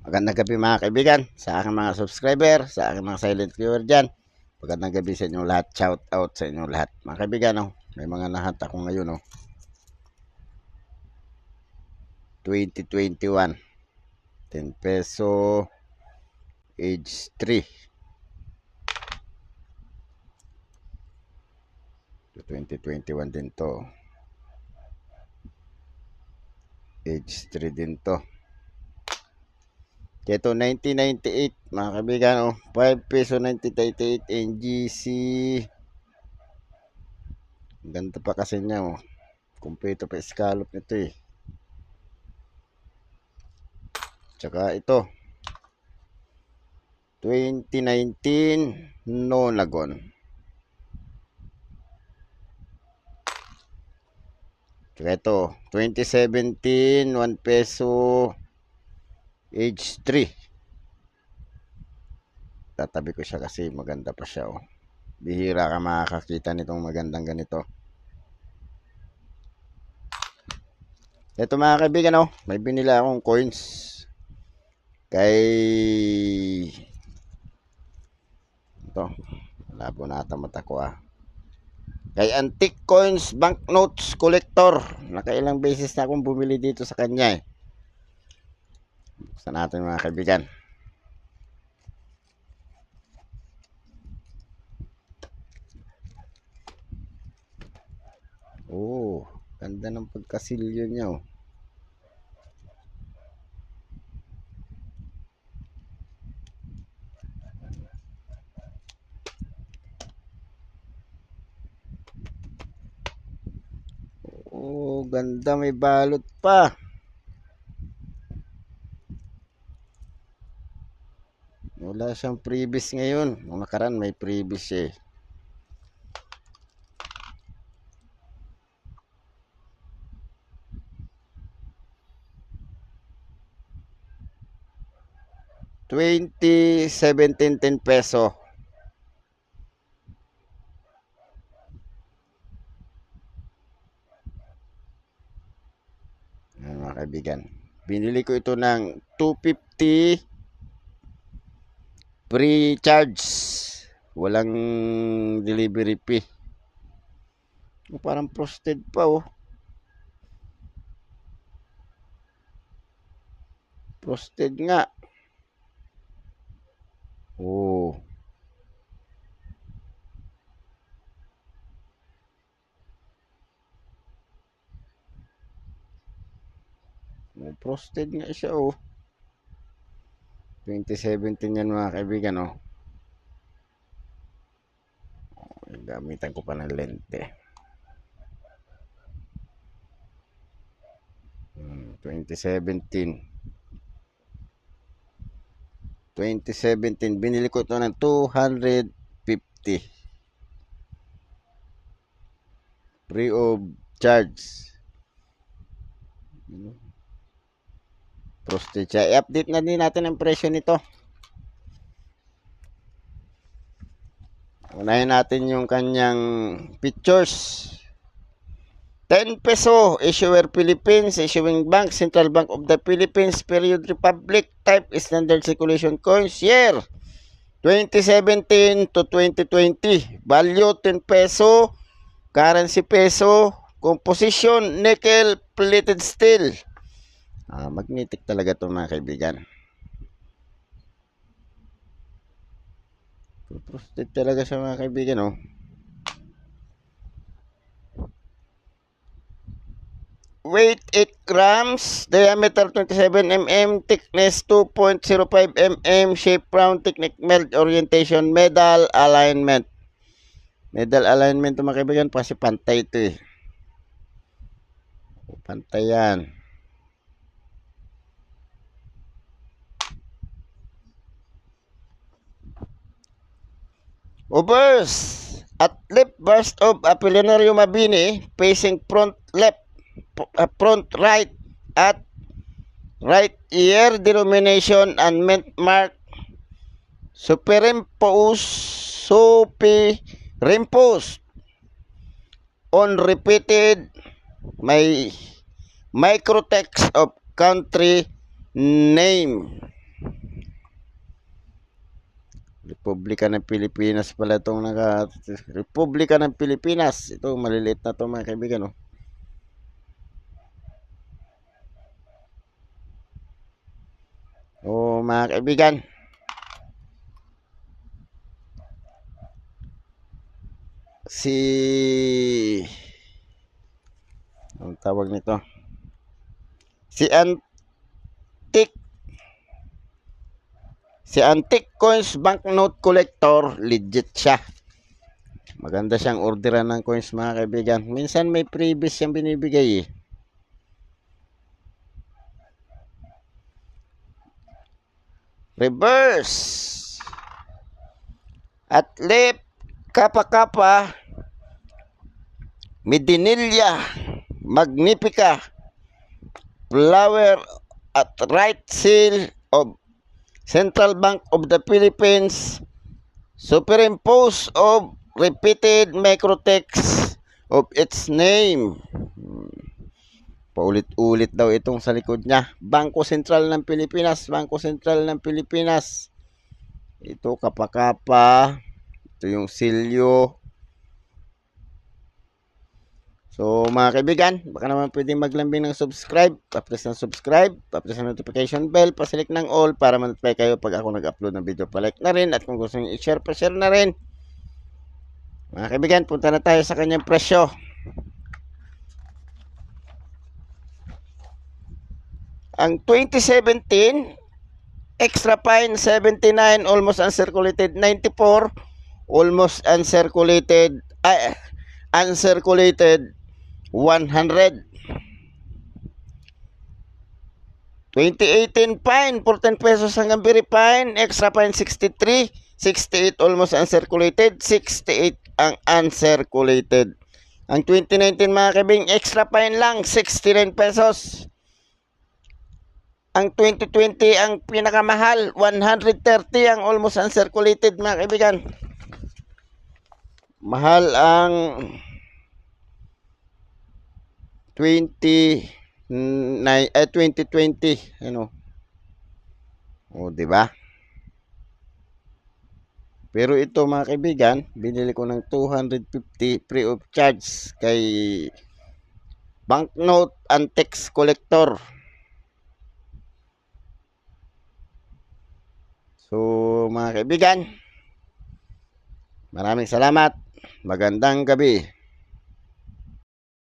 Magandang gabi mga kaibigan, sa aking mga subscriber, sa aking mga silent viewer dyan. Magandang gabi sa inyong lahat, shout out sa inyong lahat. Mga kaibigan, may mga nahat ako ngayon, 2021, 10 peso, age 3. 2021 din to. Age 3 din to. Ito 1998 mga kaibigan, 5 peso 1998 NGC. Ganda pa kasi niya, kumpleto pa scallop nito eh. Tsaka ito 2019 Nonagon. Tsaka ito 2017 1 peso age 3. Tatabi ko siya kasi maganda pa siya, Bihira ka makakakita nitong magandang ganito. Ito mga kaibigan, may binili akong coins kay ito, labo na ata mata ko kay Antique Coins Banknotes Collector. Nakailang beses na akong bumili dito sa kanya Buksan natin mga kaibigan. Ganda ng pagkasilyo niya, ganda, may balot pa. Wala siyang previous ngayon. Nung nakaraan may previous . 2017 10 peso. Ayan mga kaibigan. Binili ko ito ng 250 free charge. Walang delivery fee. Parang frosted pa, Frosted nga. Frosted nga siya, 2017 yan mga kaibigan, Gamitan ko pa ng lente. 2017 binili ko ito ng 250 free of charge. Frosted siya. I-update na din natin ang presyo nito. Unahin natin yung kanyang pictures. 10 peso, issuer Philippines, issuing bank, Central Bank of the Philippines, period Republic, type standard circulation coins, year 2017 to 2020, value 10 peso, currency peso, composition nickel plated steel. Magnetic talaga ito mga kaibigan. Frosted talaga siya mga kaibigan, Weight 8 grams, diameter 27 mm, thickness 2.05 mm, shape round, technique meld, orientation, medal alignment. Medal alignment ito mga kaibigan, kasi pantay ito Pantay yan. Obverse at left burst of Apollinario Mabini facing front left, front right at right ear, denomination and mint mark superimposed on repeated my microtext of country name. Republika ng Pilipinas pala itong Republika ng Pilipinas. Ito, maliliit na ito mga kaibigan. Mga kaibigan. Ang tawag nito? Si Antique Coins Banknote Collector, legit siya. Maganda siyang orderan ng coins mga kaibigan. Minsan may previous siyang binibigay Reverse. At left, Kappa, Medinilla, Magnifica, Flower at right seal of Central Bank of the Philippines, superimpose of repeated microtext of its name. Paulit-ulit daw itong sa likod niya. Bangko Sentral ng Pilipinas, Bangko Sentral ng Pilipinas. Ito Kappa. Ito yung silyo. So mga kaibigan, baka naman pwedeng maglambing ng subscribe, pa-press ng subscribe, pa-press ng notification bell, pa-select ng all para ma-notify kayo pag ako nag-upload ng video. Pa-like na rin at kung gusto nyo i-share, pa-share na rin. Mga kaibigan, punta na tayo sa kanyang presyo. Ang 2017, extra fine 79, almost uncirculated 94, almost uncirculated 100. 2018 fine, 14 pesos hanggang very fine, extra fine 63, 68 almost uncirculated, 68 ang uncirculated. Ang 2019 mga kabing, extra fine lang, 69 pesos. Ang 2020 ang pinakamahal, 130 ang almost uncirculated mga kaibigan. Mahal ang 2020 di ba? Pero ito mga kaibigan, binili ko ng 250 free of charge kay Banknote Antiques Collector. So mga kaibigan, maraming salamat. Magandang gabi.